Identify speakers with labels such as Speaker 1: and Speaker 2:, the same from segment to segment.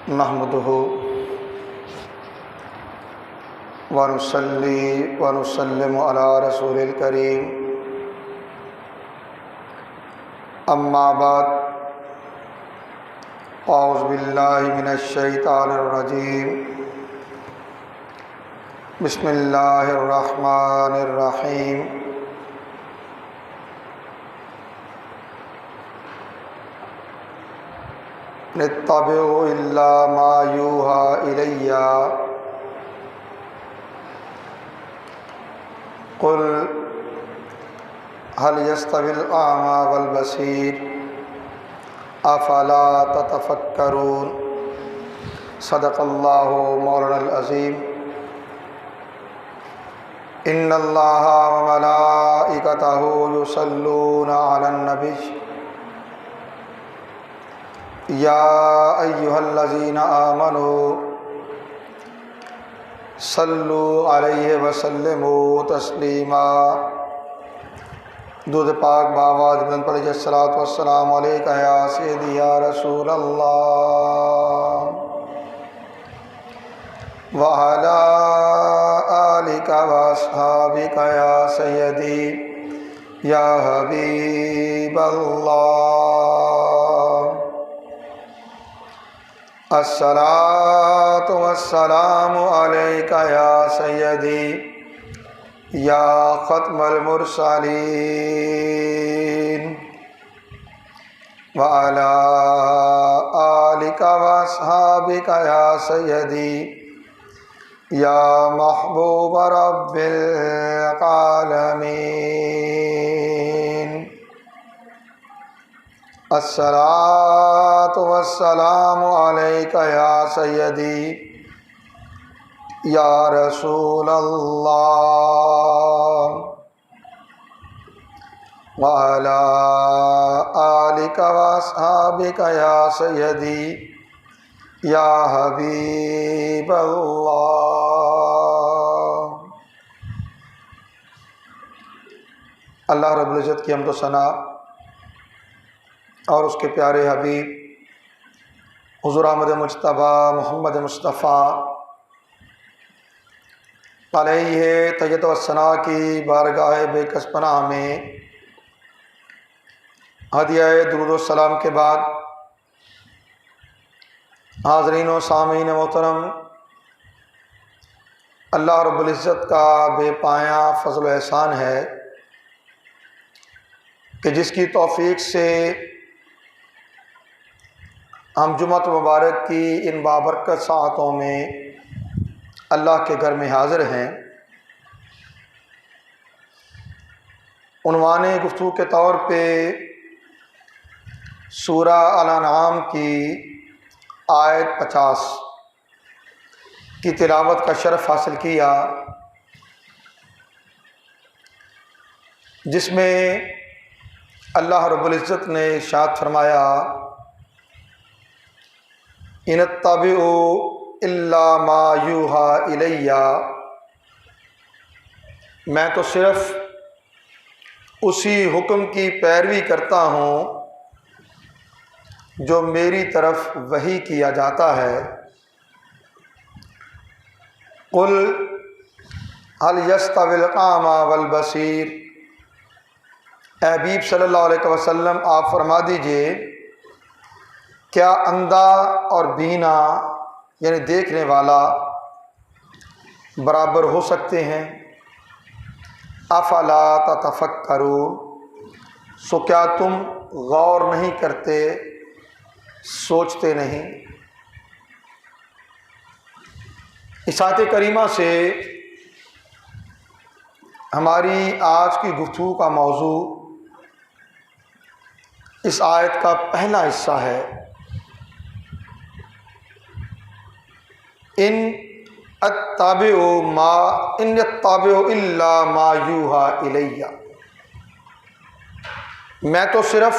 Speaker 1: नहमदुहु व नुसल्ली व नुसल्लिमु अला रसूलिल करीम। अम्मा बाद औज़ु बिल्लाहि मिनश शैतानिर रजीम। बिस्मिल्लाहिर रहमानिर रहीम। नित्तबिउ इल्ला मा यूहा इलैया कुल हल यस्तविल आमा वल बसीर अफला ततफक्करून। सदक़ल्लाहु मौलानल अज़ीम। इन्नल्लाहा व मलाइकतहु युसल्लूना अलन नबी या अय्युहल्लज़ीना आमनू सल्लु अलैहि व सल्लिमू तस्लीमा। दूध पाक बावाद बुलंद पढ़िए अस्सलातु वस्सलामु अलैका या सय्यदी या रसूल अल्लाह व अला आलिका व अस्हाबिका या सय्यदी या हबीब अल्लाह। अस्सलातु वस्सलामु अलैका या सय्यदी या ख़त्मल मुरसलीन व अला आलिका व अस्हाबिका या सय्यदी या महबूब रब्बिल आलमीन। अस्सलातु वस्सलामु अलैका या सय्यदी या रसूल अल्लाह व अला आलिका व अस्हाबिका या सय्यदी या हबीब अल्लाह। अल्लाह रब्बुल इज़्ज़त की हम्द व सना और उसके प्यारे हबीब हुज़ूर अहमद मुज्तबा मोहम्मद मुस्तफ़ा अलैहि तय्यत व सना की बारगाह बेकस पनाह में हदिया दुरूद व सलाम के बाद हाज़रीन व सामीन मोहतरम, अल्लाह रब्बुल इज़्ज़त का बेपाया फ़ज़ल व एहसान है कि जिसकी तौफ़ीक़ से हम जुम्मत मुबारक की इन बाबरकत साअतों में अल्लाह के घर में हाज़िर हैं। उन्वाने गुफ्तगू के तौर पे सूरा अल-अनआम की आयत 50 की तिलावत का शरफ़ हासिल किया, जिसमें अल्लाह रब्बुल इज़्ज़त ने इरशाद फरमाया इनत्तबिउ इल्ला मा यूहा इलैया। मैं तो सिर्फ़ उसी हुक्म की पैरवी करता हूँ जो मेरी तरफ वही किया जाता है। कुल हल यस्तविल आमा वल बसीर। ए हबीब सल्लल्लाहु अलैहि वसल्लम, आप फरमा दीजिए, क्या अंधा और बीना यानी देखने वाला बराबर हो सकते हैं? अफला ततफक्करून। सो क्या तुम गौर नहीं करते, सोचते नहीं? इस आयत करीमा से हमारी आज की गुफ्तगू का मौजू इस आयत का पहला हिस्सा है। इन यत्ताबिउ इल्ला मा यूहा इलैया। मैं तो सिर्फ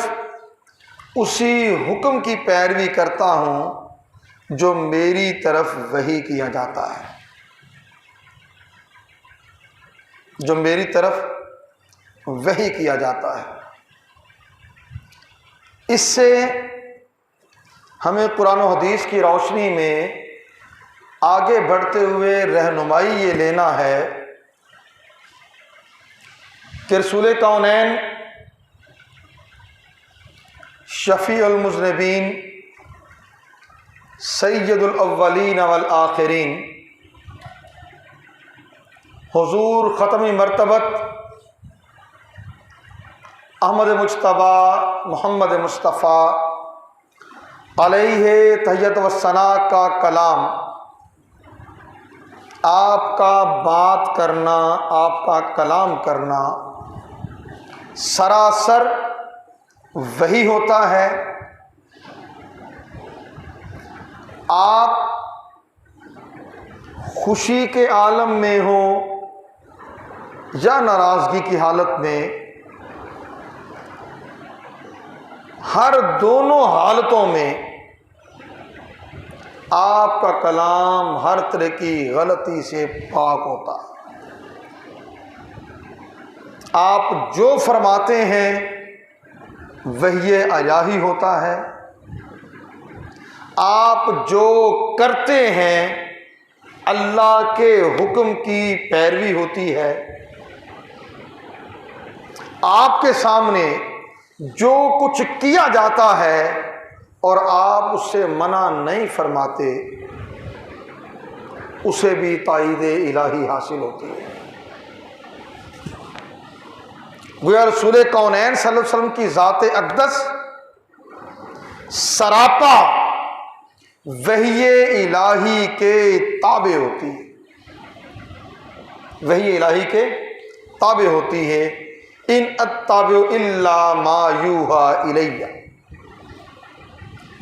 Speaker 1: उसी हुक्म की पैरवी करता हूँ जो मेरी तरफ वही किया जाता है, जो मेरी तरफ वही किया जाता है। इससे हमें कुरान और हदीस की रोशनी में आगे बढ़ते हुए रहनुमाई ये लेना है कि रसूल कौनैन शफ़ीउल मुज़निबीन सय्यदुल अव्वलीन वल आखिरीन हुज़ूर ख़त्मी मर्तबत अहमद मुज्तबा मोहम्मद मुस्तफ़ा अलैहि तहियत व सना का कलाम, आपका बात करना, आपका कलाम करना सरासर वही होता है। आप खुशी के आलम में हो या नाराज़गी की हालत में, हर दोनों हालतों में आपका कलाम हर तरह की गलती से पाक होता है। आप जो फरमाते हैं वही इलाही होता है, आप जो करते हैं अल्लाह के हुक्म की पैरवी होती है। आपके सामने जो कुछ किया जाता है और आप उससे मना नहीं फरमाते, उसे भी ताईद इलाही हासिल होती है। गोया रसूल कौनैन सल्लल्लाहु अलैहि वसल्लम की ज़ात अक़दस सरापा वही इलाही के ताबे होती है, वही इलाही के ताबे होती है। इन अत्ताबिउ इल्ला मा यूहा इलैया,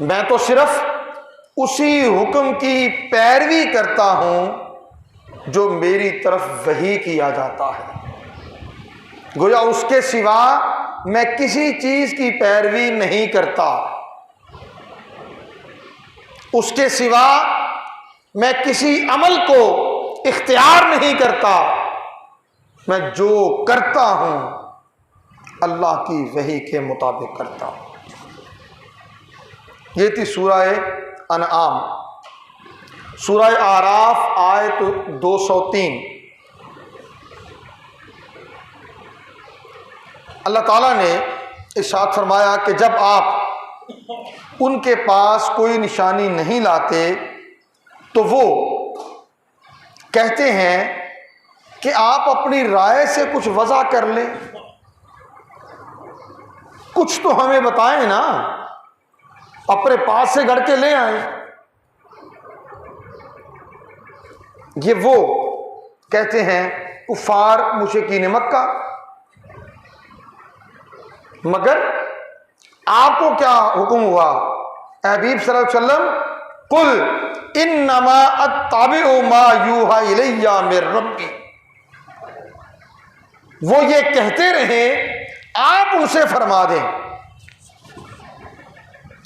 Speaker 1: मैं तो सिर्फ उसी हुक्म की पैरवी करता हूं जो मेरी तरफ वही किया जाता है। गोया उसके सिवा मैं किसी चीज की पैरवी नहीं करता, उसके सिवा मैं किसी अमल को इख्तियार नहीं करता। मैं जो करता हूं अल्लाह की वही के मुताबिक करता हूं। ये थी सूरह अनआम। सूरह आराफ आयत 203। अल्लाह ताला ने इरशाद फरमाया कि जब आप उनके पास कोई निशानी नहीं लाते तो वो कहते हैं कि आप अपनी राय से कुछ वज़ा कर लें, कुछ तो हमें बताएं ना, अपने पास से गढ़ के ले आए। ये वो कहते हैं कुफार मुशरिकीन मक्का। मगर आपको क्या हुक्म हुआ हबीब सल्लल्लाहु अलैहि वसल्लम? कुल इन्नमा अत्ताबिउ मा यूहा इलैया मिर रब्बी। वो ये कहते रहे, आप उनसे फरमा दें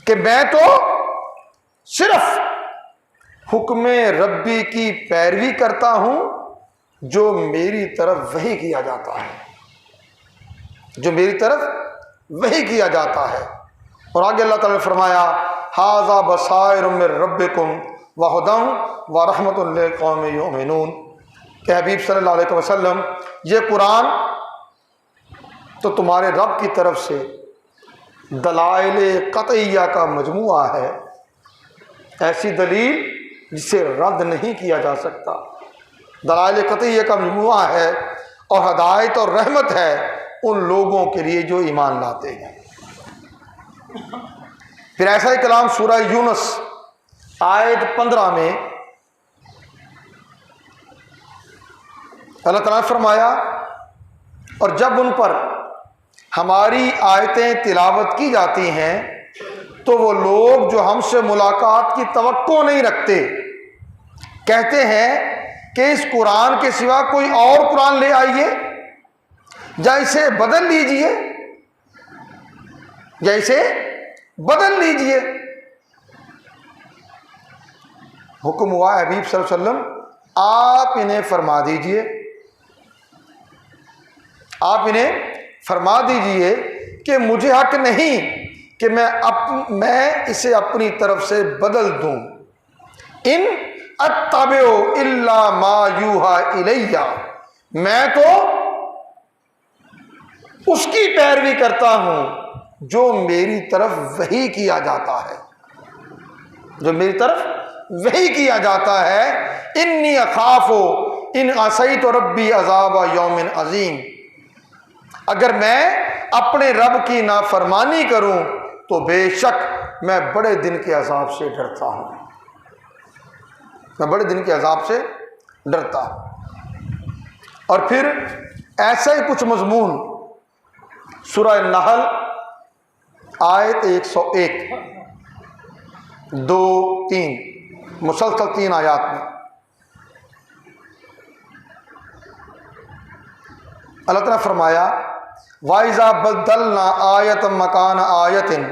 Speaker 1: कि मैं तो सिर्फ हुक्म रब्बी की पैरवी करता हूं जो मेरी तरफ वही किया जाता है, जो मेरी तरफ वही किया जाता है। और आगे अल्लाह ताला ने फरमाया हाज़ा बसाइरुम मिर रब्बिकुम व हुदन व रहमतुल लिक़ौमिन युमिनून कि हबीब सल्लल्लाहु अलैहि वसल्लम, ये कुरान तो तुम्हारे रब की तरफ से दलाइल क़तइया का मजमुआ है, ऐसी दलील जिसे रद्द नहीं किया जा सकता। दलाइल क़तइया का मजमुआ है और हदायत और रहमत है उन लोगों के लिए जो ईमान लाते हैं। फिर ऐसा ही कलाम सूरह यूनुस आयत 15 में अल्लाह ताला ने फरमाया, और जब उन पर हमारी आयतें तिलावत की जाती हैं तो वो लोग जो हमसे मुलाकात की तवक्को नहीं रखते कहते हैं कि इस कुरान के सिवा कोई और कुरान ले आइए या इसे बदल लीजिए, या इसे बदल लीजिए। हुक्म हुआ हबीब सल्लल्लाहु अलैहि वसल्लम, आप इन्हें फरमा दीजिए, आप इन्हें फरमा दीजिए कि मुझे हक नहीं कि मैं इसे अपनी तरफ से बदल दूं। इन अत्तबिउ इल्ला मा यूहा इलैया, मैं तो उसकी पैरवी करता हूं जो मेरी तरफ वही किया जाता है, जो मेरी तरफ वही किया जाता है। इन्नी अखाफो इन असईत रब्बी अज़ाब यौमिन अजीम, अगर मैं अपने रब की नाफरमानी करूं तो बेशक मैं बड़े दिन के अजाब से डरता हूं, मैं बड़े दिन के अजाब से डरता हूं। और फिर ऐसा ही कुछ मजमून सूरह नहल आयत 101, 2, 3 मुसलसल 3 आयात में अल्लाह ताला फरमाया वाइज़ा बदलना आयत मकान आयतिन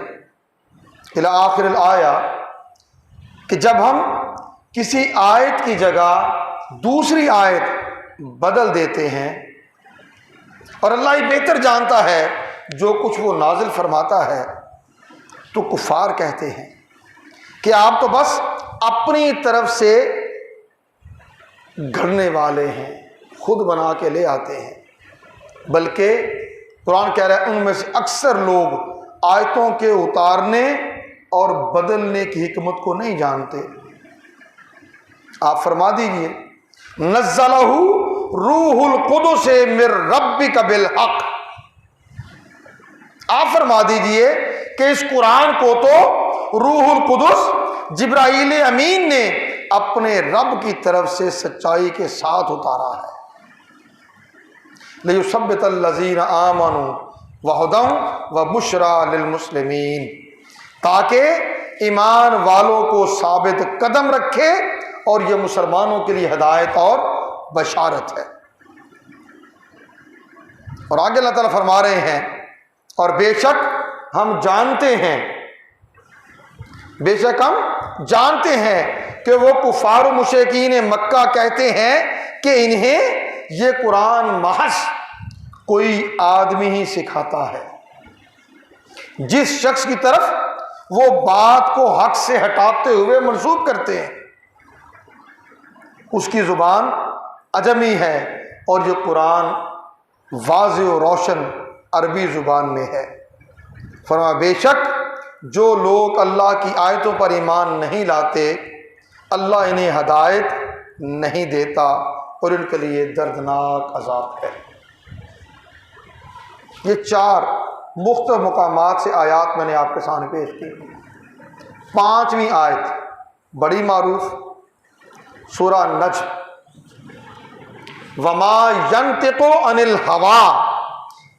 Speaker 1: इला आखिर आया, कि जब हम किसी आयत की जगह दूसरी आयत बदल देते हैं, और अल्लाह ही बेहतर जानता है जो कुछ वो नाजिल फरमाता है, तो कुफार कहते हैं कि आप तो बस अपनी तरफ से गढ़ने वाले हैं, खुद बना के ले आते हैं। बल्कि कुरान कह रहा है उनमें से अक्सर लोग आयतों के उतारने और बदलने की हिकमत को नहीं जानते। आप फरमा दीजिए नज़्ज़लहु रूहुल कुदुस मिर रब्बिका बिल हक़, आप फरमा दीजिए कि इस कुरान को तो रूहुल कुदुस जिब्राईल अमीन ने अपने रब की तरफ से सच्चाई के साथ उतारा है। लियुसब्बितल्लज़ीना आमनू वहुदन व बुशरा लिलमुस्लिमीन, ताकि ईमान वालों को साबित कदम रखे और यह मुसलमानों के लिए हिदायत और बशारत है। और आगे अल्लाह ताला फरमा रहे हैं और बेशक हम जानते हैं, बेशक हम जानते हैं कि वो कुफार मुशरिकीन मक्का कहते हैं कि इन्हें ये कुरान महज कोई आदमी ही सिखाता है। जिस शख्स की तरफ वो बात को हक से हटाते हुए मंसूब करते हैं उसकी जुबान अजमी है, और ये कुरान वाज़ेह और रोशन अरबी जुबान में है। फरमा बेशक जो लोग अल्लाह की आयतों पर ईमान नहीं लाते, अल्लाह इन्हें हदायत नहीं देता और इनके लिए दर्दनाक अजाब है। ये 4 मुख्तलिफ मुकामात से आयात मैंने आपके सामने पेश की। 5वीं आयत बड़ी मारूफ सूरा नज्म, वमा यंतिकु अनिल हवा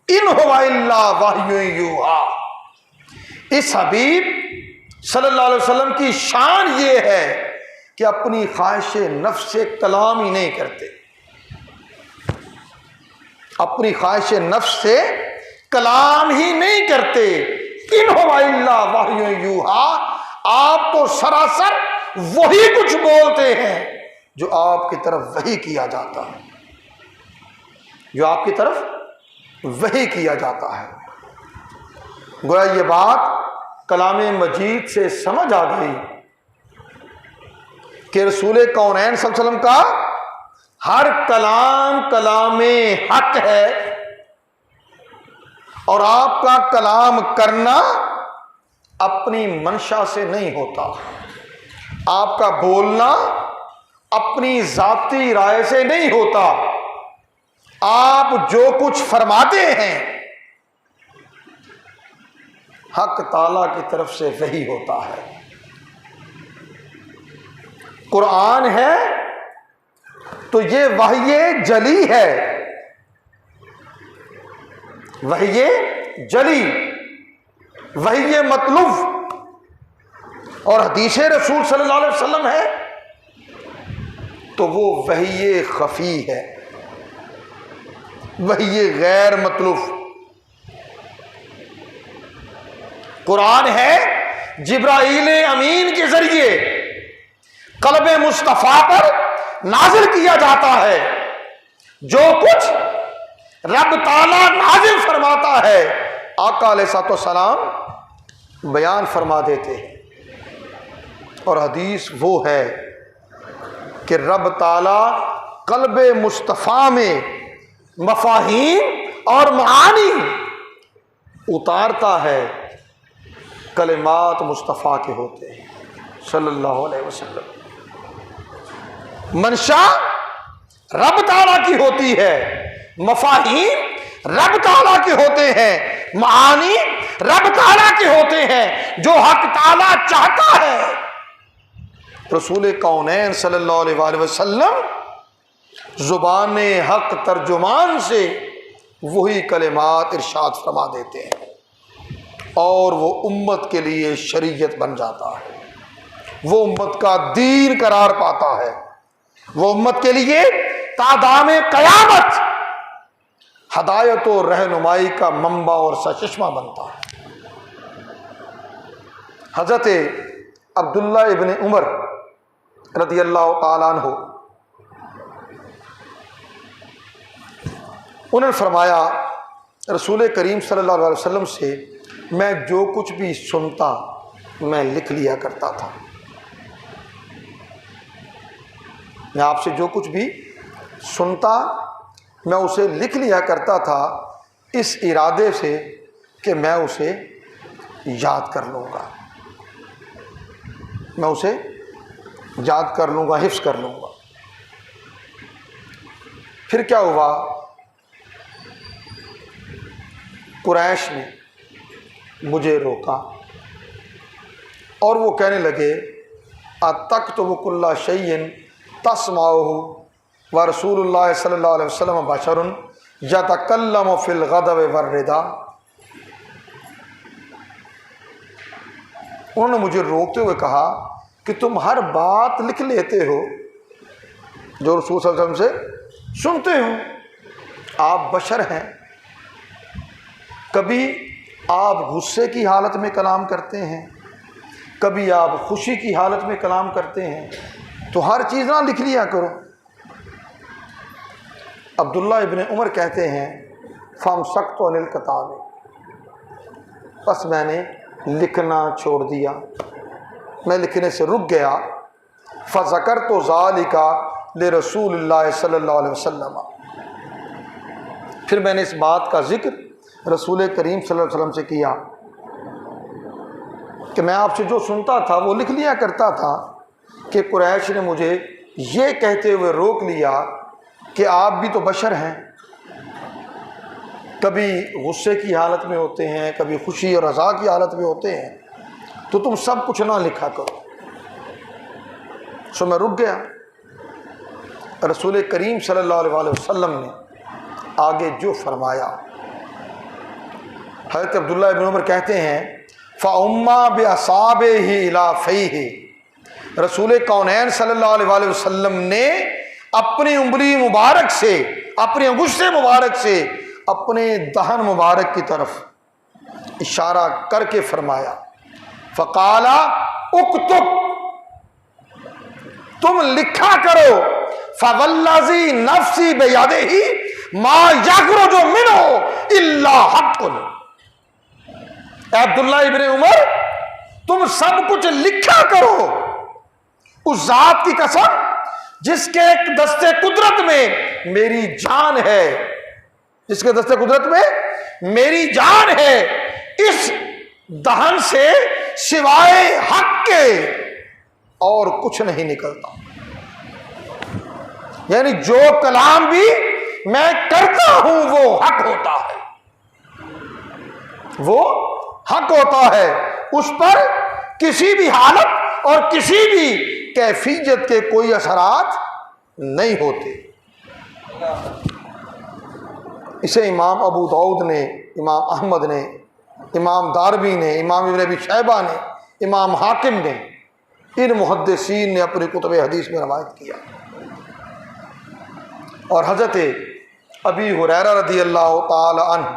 Speaker 1: इन हुवा इल्ला वह्युन यूहा। इस हबीब सल्लल्लाहु अलैहि वसल्लम की शान ये है कि अपनी ख्वाहिश नफ्स से कलाम ही नहीं करते, अपनी ख्वाहिश नफ्स से कलाम ही नहीं करते। इन हुवा इल्ला वह्युन यूहा, आप तो सरासर वही कुछ बोलते हैं जो आपकी तरफ वही किया जाता है, जो आपकी तरफ वही किया जाता है। गोया ये बात कलाम मजीद से समझ आ गई कि रसूल कौनैन सल्लल्लाहु अलैहि वसल्लम का हर कलाम कलामे हक है, और आपका कलाम करना अपनी मंशा से नहीं होता, आपका बोलना अपनी जाती राय से नहीं होता। आप जो कुछ फरमाते हैं हक ताला की तरफ से वही होता है। कुरान है तो ये वही जली है, वही जली, वही मतलूब, और हदीस रसूल सल्लल्लाहु अलैहि वसल्लम है तो वो वही खफी है, वही गैर मतलूब। कुरान है जिब्राईल अमीन के जरिए कल्ब मुस्तफ़ा पर नाजिल किया जाता है। जो कुछ रब ताला नाजिल फरमाता है आका अलैहिस्सलाम बयान फरमा देते हैं। और हदीस वो है कि रब ताला कल्ब मुस्तफ़ा में मफ़ाहीम और मानी उतारता है, कलिमात मुस्तफ़ा के होते हैं सल्लल्लाहु अलैहि वसल्लम। मंशा रब ताला की होती है, मफ़ाहीम रब ताला के होते हैं, मानी रब ताला के होते हैं, जो हक ताला चाहता है। रसूल कौनैन सल्लल्लाहु अलैहि वसल्लम ज़ुबान हक तर्जुमान से वही कलिमात इरशाद फरमा देते हैं और वो उम्मत के लिए शरीयत बन जाता है, वो उम्मत का दीन करार पाता है, वो उम्मत के लिए तादाम क़यामत हदायत और रहनुमाई का मंबा और सचश्मा बनता है। हज़रत अब्दुल्ला इब्न उमर रज़ियल्लाहु ताला अन्हु उन्होंने फरमाया रसूल करीम सल्लल्लाहु अलैहि वसल्लम से मैं जो कुछ भी सुनता मैं लिख लिया करता था। मैं आपसे जो कुछ भी सुनता मैं उसे लिख लिया करता था, इस इरादे से कि मैं उसे याद कर लूँगा, मैं उसे याद कर लूँगा, हिफ्ज़ कर लूँगा। फिर क्या हुआ, कुरैश ने मुझे रोका और वो कहने लगे अतक्तुबु कुल्ला शैइन तस्माउहु व रसूलुल्लाह सल्लल्लाहु अलैहि वसल्लम बशरुन यतकल्लमु फिल गदब वर्रिदा। उन्होंने मुझे रोकते हुए कहा कि तुम हर बात लिख लेते हो जो रसूल सल्लल्लाहु अलैहि वसल्लम से सुनते हो, आप बशर हैं, कभी आप गुस्से की हालत में कलाम करते हैं, कभी आप खुशी की हालत में कलाम करते हैं, तो हर चीज़ ना लिख लिया करो। अब्दुल्ला इब्न उमर कहते हैं फम सख्त अनिल किताब, बस मैंने लिखना छोड़ दिया, मैं लिखने से रुक गया। फ़ज़कर तो ज़ालिका ले रसूलुल्लाह सल्लल्लाहु अलैहि वसल्लम, फिर मैंने इस बात का जिक्र रसूल करीम सल्लल्लाहु अलैहि वसल्लम से किया कि मैं आपसे जो सुनता था वो लिख लिया करता था कि कुरैश ने मुझे ये कहते हुए रोक लिया कि आप भी तो बशर हैं, कभी गुस्से की हालत में होते हैं, कभी खुशी और रज़ा की हालत में होते हैं, तो तुम सब कुछ ना लिखा करो। सो मैं रुक गया। रसूल करीम सल्लल्लाहु अलैहि वसल्लम ने आगे जो फरमाया, हज़रत अब्दुल्ला इब्न उमर कहते हैं फ़उम्मा बिअसाबिही इला फ़ैही, रसूल कौनैन सल्लल्लाहु अलैहि वसल्लम ने अपनी उंगली मुबारक से, अपने अंगूठे मुबारक से अपने दहन मुबारक की तरफ इशारा करके फरमाया फ़क़ाला उक्तुब, तुम लिखा करो, फ़वल्लज़ी नफ़्सी बियदिही मा यख़रुजु मिन्हु इल्ला हक़्क़ुन। अब्दुल्ला इब्न उमर, तुम सब कुछ लिखा करो, उस जात की कसम जिसके दस्ते कुदरत में मेरी जान है, जिसके दस्ते कुदरत में मेरी जान है, इस दहन से सिवाय हक के और कुछ नहीं निकलता। यानी जो कलाम भी मैं करता हूं वो हक होता है, वो हक होता है, उस पर किसी भी हालत और किसी भी कैफियत के कोई असरात नहीं होते। इसे इमाम अबू दाऊद ने, इमाम अहमद ने, इमाम दारवी ने, इमाम इब्न अबी शैबा ने, इमाम हाकिम ने, इन मुहद्दिसीन ने अपनी कुतुब हदीस में रवायत किया। और हज़रत अबी हुरैरा रज़ियल्लाहु ताला अन्हु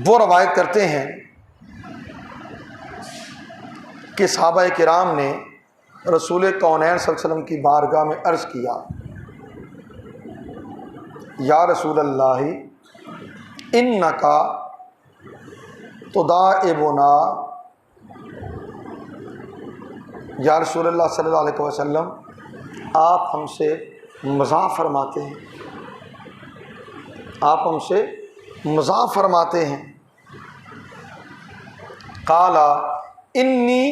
Speaker 1: वो रवायत करते हैं कि सहाबा किराम ने रसूल कौनैन सल्लल्लाहु अलैहि वसल्लम की बारगाह में अर्ज़ किया, या रसूल अल्लाह इन्नका तुदाइबुना, या रसूलल्लाह सल्लल्लाहु अलैहि वसल्लम आप हमसे मज़ाक फरमाते हैं, आप हमसे मज़ाक फरमाते हैं। काला इन्नी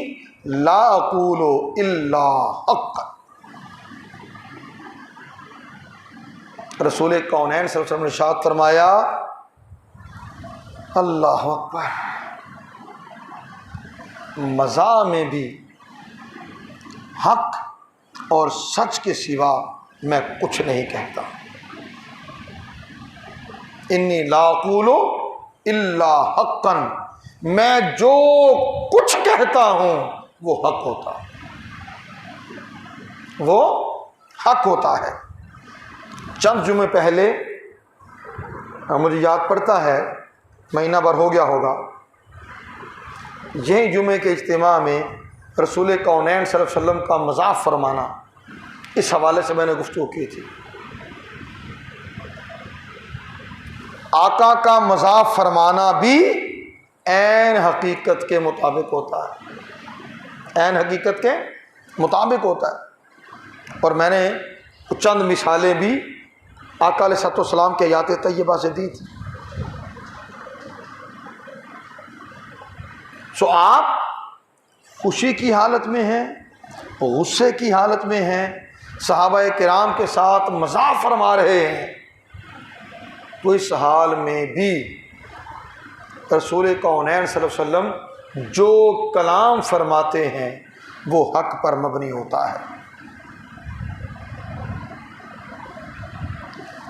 Speaker 1: ला अक़ूलु इल्ला हक़्क़न, रसूल कौनैन सल्लल्लाहु अलैहि वसल्लम ने इरशाद फरमाया, अल्लाह अकबर, मज़ा में भी हक और सच के सिवा मैं कुछ नहीं कहता। इन्नी ला अक़ूलु इल्ला हक़्क़न, मैं जो कुछ कहता हूँ वो हक होता है, वो हक होता है। चंद जुमे पहले मुझे याद पड़ता है, महीना भर हो गया होगा, यही जुमे के इज्तिमा में रसूल कौनैन सल्लल्लाहु अलैहि वसल्लम का मज़ाक फरमाना, इस हवाले से मैंने गुफ्तगू की थी। आका का मज़ाक फरमाना भी ऐन हकीकत के मुताबिक होता है, ऐन हकीकत के मुताबिक होता है। और मैंने चंद मिसालें भी आका अलैहिस्सलाम के आयात तय्यबा से दी थी। सो आप खुशी की हालत में हैं, गुस्से की हालत में हैं, सहाबाए किराम के साथ मज़ाक फरमा रहे हैं, तो इस हाल में भी रसूल कौनैन सल्लल्लाहु अलैहि वसल्लम जो कलाम फरमाते हैं वो हक पर मबनी होता है।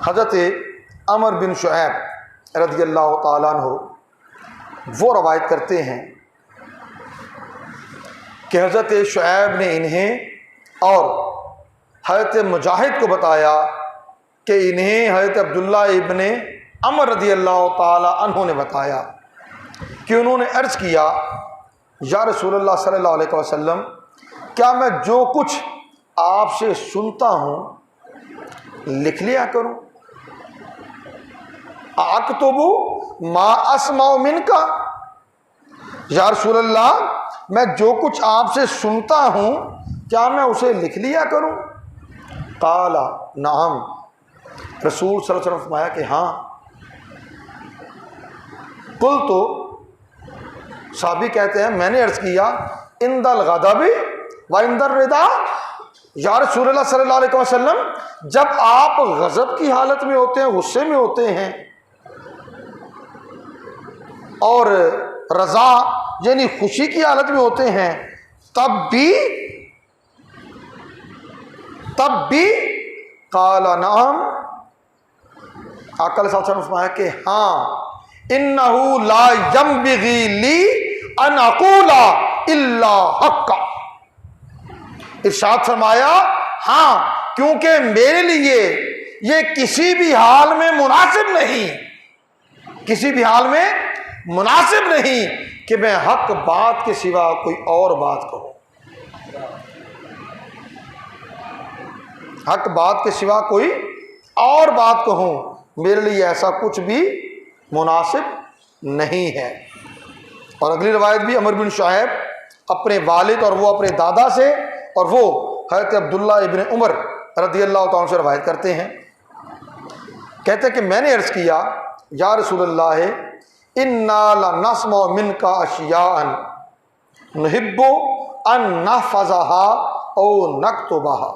Speaker 1: हज़रत अमर बिन शुऐब रज़ियल्लाहु ताला अन्हु वो रवायत करते हैं कि हज़रत शुऐब ने इन्हें और हज़रत मुजाहिद को बताया कि इन्हें हज़रत अब्दुल्ला इब्न अमर रज़ियल्लाहु ताला अन्हु ने बताया कि उन्होंने अर्ज़ किया, या रसूलल्लाह सल्लल्लाहु अलैहि वसल्लम, क्या मैं जो कुछ आपसे सुनता हूँ लिख लिया करूँ? अक्तुबु मा अस्माउ मिनका, या रसूलल्लाह मैं जो कुछ आपसे सुनता हूँ क्या मैं उसे लिख लिया करूँ? काला नाम, रसूल सल्लल्लाहु अलैहि वसल्लम फरमाया कि हाँ। कुल तो साहबी कहते हैं मैंने अर्ज़ किया, इंदल गज़बी व इंदर रिदा, या रसूलल्लाह सल्लल्लाहु अलैहि वसल्लम जब आप गज़ब की हालत में होते हैं, गुस्से में होते हैं, और रज़ा यानी खुशी की हालत में होते हैं, तब भी काला नाम, आका अलैहि सल्लम फरमाया कि हाँ, इन्नहु ला यंबगी ली अन अक़ूला इल्ला हक़्क़ा, इरशाद फरमाया हाँ, क्योंकि मेरे लिए ये किसी भी हाल में मुनासिब नहीं, किसी भी हाल में मुनासिब नहीं कि मैं हक बात के सिवा कोई और बात कहूँ, हक बात के सिवा कोई और बात कहूँ, मेरे लिए ऐसा कुछ भी मुनासिब नहीं है। और अगली रवायत भी अमर बिन शुऐब अपने वालिद और वो अपने दादा से, और वो हज़रत अब्दुल्ला इब्न उमर रज़ियल्लाहु ताला से रवायत करते हैं, कहते हैं कि मैंने अर्ज़ किया, या रसूलल्लाह इन्ना लनस्मउ मिनका अशियाअन नुहिब्बु अन नहफ़ज़हा औ नक्तुबहा,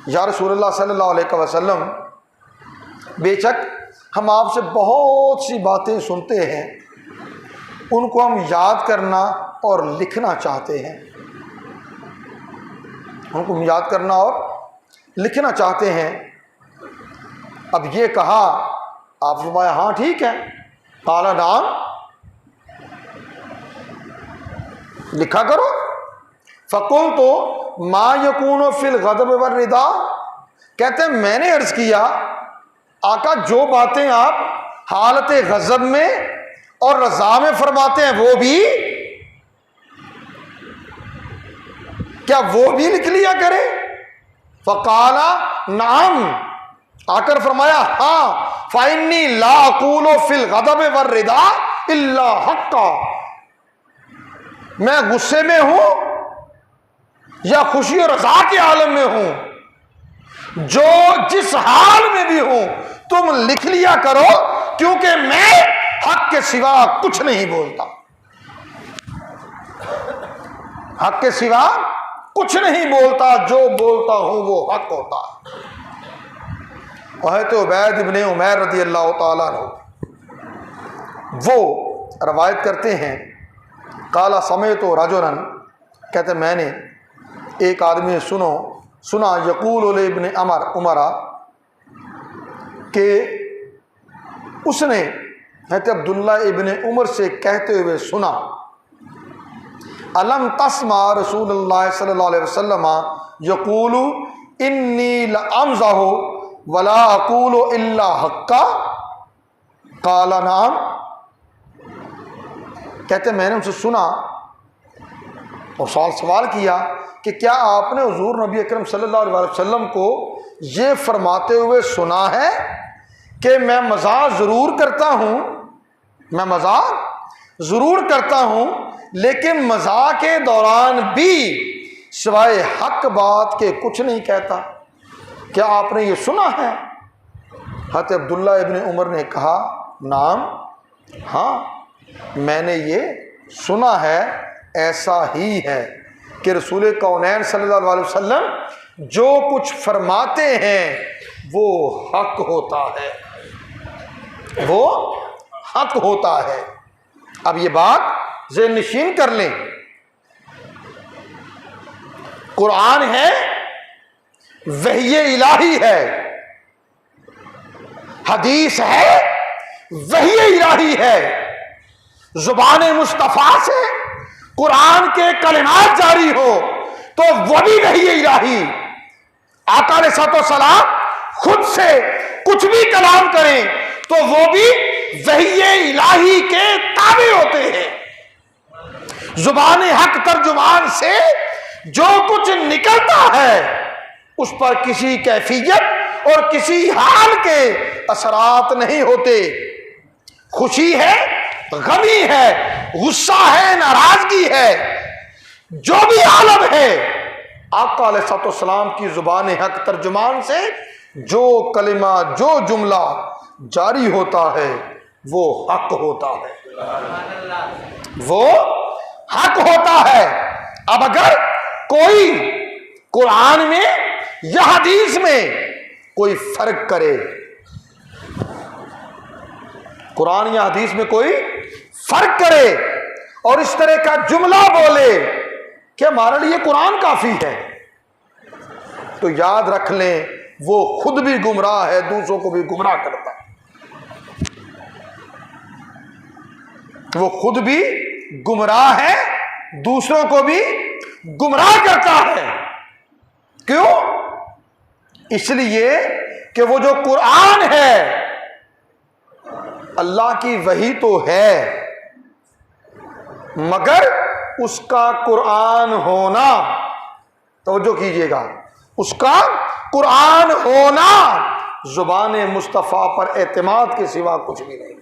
Speaker 1: या रसूलल्लाह सल्लल्लाहु अलैहि वसल्लम बेशक हम आपसे बहुत सी बातें सुनते हैं, उनको हम याद करना और लिखना चाहते हैं, उनको हम याद करना और लिखना चाहते हैं। अब ये कहा, आप फरमाया हाँ ठीक है, काला नाम, लिखा करो। फ़कुल तो मा यकूनु फिल गज़ब वर रिदा, कहते हैं मैंने अर्ज़ किया, आका जो बातें आप हालत गज़ब में और रज़ा में फरमाते हैं वो भी, क्या वो भी लिख लिया करे? फ़काला नाम, आकर फरमाया हाँ, फाइन्नी ला अकूलो फिल गदब वर रिदा इल्ला हक्का, मैं गुस्से में हूं या खुशी और रजा के आलम में हूं, जो जिस हाल में भी हूं तुम लिख लिया करो, क्योंकि मैं हक के सिवा कुछ नहीं बोलता, हक के सिवा कुछ नहीं बोलता, जो बोलता हूं वो हक होता है। वह तो उबैद इब्ने उमैर रज़ी अल्लाह ताला अन्हु वो रवायत करते हैं, काला समय तो रजुलन, कहते मैंने एक आदमी सुना यकूल इब्ने उमरा के उसने कहते अब्दुल्ला इब्ने उमर से कहते हुए सुना, अलम तस्मा रसूलुल्लाह सल्लल्लाहु अलैहि वसल्लम यकूलु इन्नी लअमज़हु वला अकूलु इल्ला हक्का, काला नाम, कहते मैंने उनसे सुना और सवाल किया कि क्या आपने हुजूर नबी अकरम सल्लल्लाहु अलैहि वसल्लम को ये फरमाते हुए सुना है कि मैं मज़ाक ज़रूर करता हूँ, मैं मज़ाक ज़रूर करता हूँ, लेकिन मज़ाक के दौरान भी सिवाय हक बात के कुछ नहीं कहता, क्या आपने ये सुना है? हज़रत अब्दुल्ला इब्ने उमर ने कहा नाम, हाँ मैंने ये सुना है, ऐसा ही है कि रसूल कौनैन सल्लल्लाहु अलैहि वसल्लम जो कुछ फरमाते हैं वो हक होता है, वो हक होता है। अब ये बात ज़हन नशीन कर लें, कुरान है, वही इलाही है, हदीस है, वही इलाही है, जुबान मुस्तफ़ा से कुरान के कलिमात जारी हो तो वो भी वही इलाही। आका अलैहिस्सलाम खुद से कुछ भी कलाम करें तो वो भी वही इलाही के ताबे होते हैं। जुबान हक तर्जुमान से जो कुछ निकलता है उस पर किसी कैफियत और किसी हाल के असरात नहीं होते। खुशी है, गमी है, गुस्सा है, नाराजगी है, जो भी आलम है, आका अलैहिस्सलाम की जुबान हक तर्जुमान से जो कलिमा, जो जुमला जारी होता है वो हक होता है, वो हक होता है। अब अगर कोई कुरान में या हदीस में कोई फर्क करे, कुरान या हदीस में कोई फर्क करे और इस तरह का जुमला बोले कि हमारे लिए कुरान काफी है, तो याद रख लें वो खुद भी गुमराह है, दूसरों को भी गुमराह करता है, वो खुद भी गुमराह है, दूसरों को भी गुमराह करता है। क्यों? इसलिए कि वो जो कुरान है अल्लाह की वही तो है, मगर उसका कुरान होना, तवज्जो कीजिएगा, उसका कुरान होना जुबान मुस्तफ़ा पर एतमाद के सिवा कुछ भी नहीं।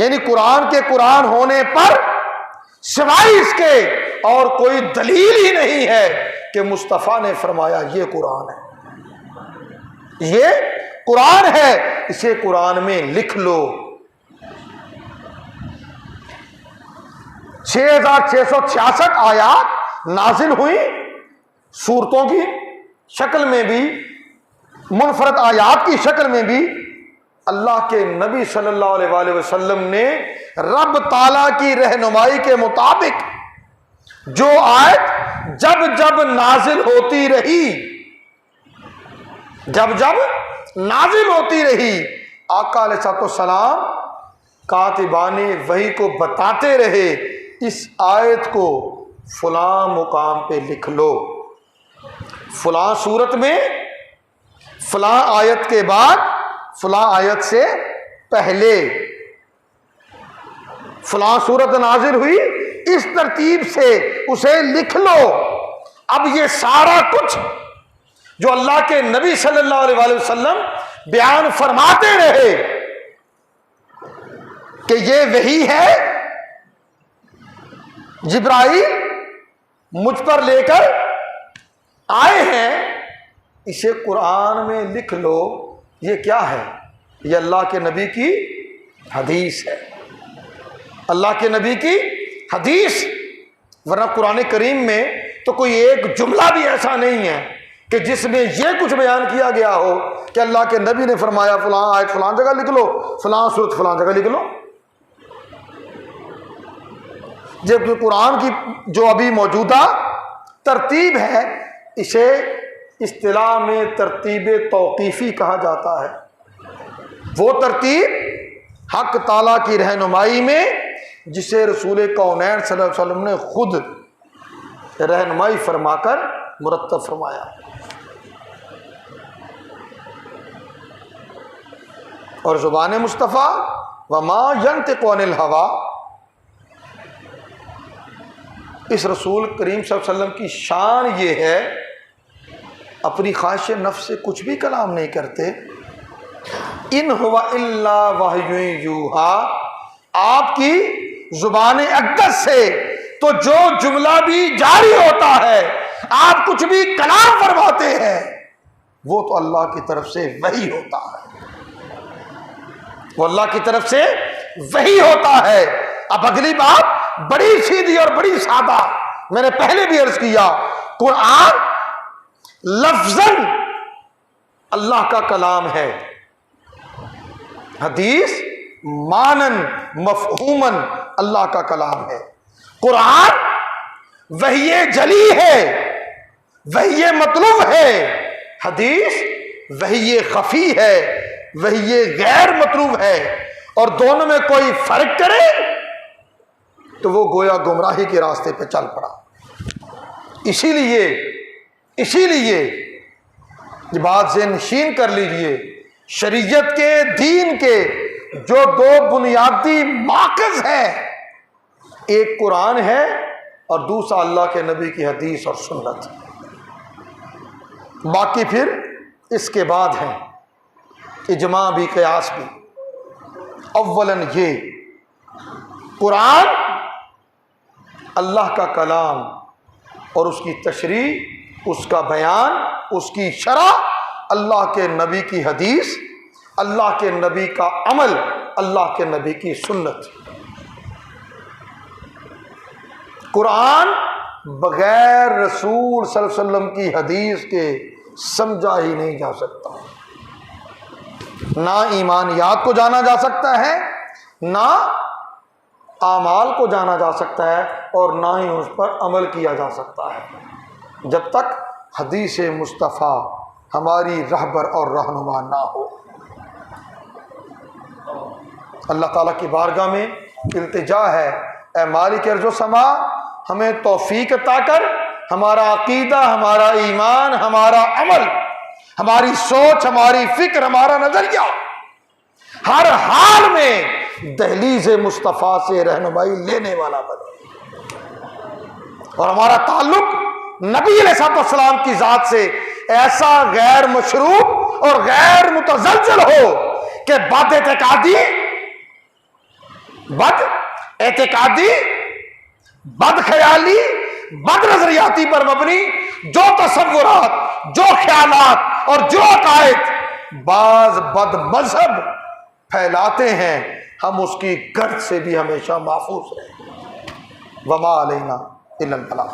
Speaker 1: यानी कुरान के कुरान होने पर सिवाय इसके और कोई दलील ही नहीं है कि मुस्तफ़ा ने फरमाया ये कुरान है, ये कुरान है, इसे कुरान में लिख लो। 6666 आयात नाजिल हुई, सूरतों की शक्ल में भी, मुनफरद आयात की शक्ल में भी। अल्लाह के नबी सल्लल्लाहु अलैहि वसल्लम ने रब ताला की रहनुमाई के मुताबिक जो आयत जब जब नाजिल होती रही, जब जब नाजिल होती रही, आका अलैहिस्सलाम कातिबाने वही को बताते रहे, इस आयत को फलां मुकाम पे लिख लो, फलां सूरत में, फलां आयत के बाद, फलां आयत से पहले फलां सूरत नाजिल हुई, इस तरतीब से उसे लिख लो। अब ये सारा कुछ जो अल्लाह के नबी सल्लल्लाहु अलैहि वसल्लम बयान फरमाते रहे कि ये वही है, जिब्राइल मुझ पर लेकर आए हैं, इसे कुरान में लिख लो। ये क्या है? ये अल्लाह के नबी की हदीस है, अल्लाह के नबी की हदीस। वरना कुरान करीम में तो कोई एक जुमला भी ऐसा नहीं है कि जिसमें यह कुछ बयान किया गया हो कि अल्लाह के नबी ने फरमाया फलां आयत फलां जगह लिख लो, फलां सूरत फलां जगह लिख लो। जबकि कुरान की जो अभी मौजूदा तरतीब है, इसे इस्तिलाह में तरतीब तौक़ीफ़ी कहा जाता है। वो तरतीब हक ताला की रहनुमाई में जिसे रसूल कौनैन सल्लल्लाहु अलैहि वसल्लम ने खुद रहनुमाई फरमाकर मुरत्तब फरमाया। और ज़ुबान मुस्तफ़ा वमा यंतिक़ु अनिल हवा, इस रसूल करीम सल्लल्लाहु अलैहि वसल्लम की शान ये है, अपनी ख्वाहिश नफ्स से कुछ भी कलाम नहीं करते। इन हुवा इल्ला वहयुन यूहा, आपकी जुबान अक़दस से तो जो जुमला भी जारी होता है, आप कुछ भी कलाम फरमाते हैं, वो तो अल्लाह की तरफ से वही होता है, वो अल्लाह की तरफ से वही होता है। अब अगली बात बड़ी सीधी और बड़ी सादा, मैंने पहले भी अर्ज किया, कुरान लफ्ज़न अल्लाह का कलाम है, हदीस मानन मफ़हूमन अल्लाह का कलाम है। कुरान वही जली है, वही मतलूब है, हदीस वही खफी है, वही गैर मतलूब है। और दोनों में कोई फर्क करे तो वो गोया गुमराही के रास्ते पे चल पड़ा। इसीलिए ये बात ज़हनशीन कर लीजिए, शरीयत के दीन के जो दो बुनियादी माक़ज़ हैं, एक कुरान है और दूसरा अल्लाह के नबी की हदीस और सुन्नत। बाकी फिर इसके बाद है इजमा भी, क़यास भी। अव्वलन ये कुरान अल्लाह का कलाम और उसकी तशरीह, उसका बयान, उसकी शरह, अल्लाह के नबी की हदीस, अल्लाह के नबी का अमल, अल्लाह के नबी की सुन्नत। कुरान बगैर रसूल सल्लल्लाहु अलैहि वसल्लम की हदीस के समझा ही नहीं जा सकता। ना ईमानियात को जाना जा सकता है, ना आमाल को जाना जा सकता है, और ना ही उस पर अमल किया जा सकता है जब तक हदीस मुस्तफ़ा हमारी रहबर और रहनुमा ना हो। अल्लाह ताला की बारगाह में इल्तिजा है, ए मालिक अर्ज़ व समा, हमें तौफीक अता कर, हमारा अकीदा, हमारा ईमान, हमारा अमल, हमारी सोच, हमारी फिक्र, हमारा नजरिया हर हाल में दहलीज़ मुस्तफ़ा से रहनुमाई लेने वाला बने, और हमारा ताल्लुक नबी अलैहिस्सलाम की ज़ात से ऐसा गैर मशरूब और गैर मुतज़लज़ल हो कि बद एतिकादी, बद ख्याली, बद नजरियाती पर मबनी जो तसव्वुरात, जो ख्यालात और जो अकायद बाज बद मजहब फैलाते हैं, हम उसकी गर्द से भी हमेशा महफूज रहें। वमा अलैना इल्लल बलाग।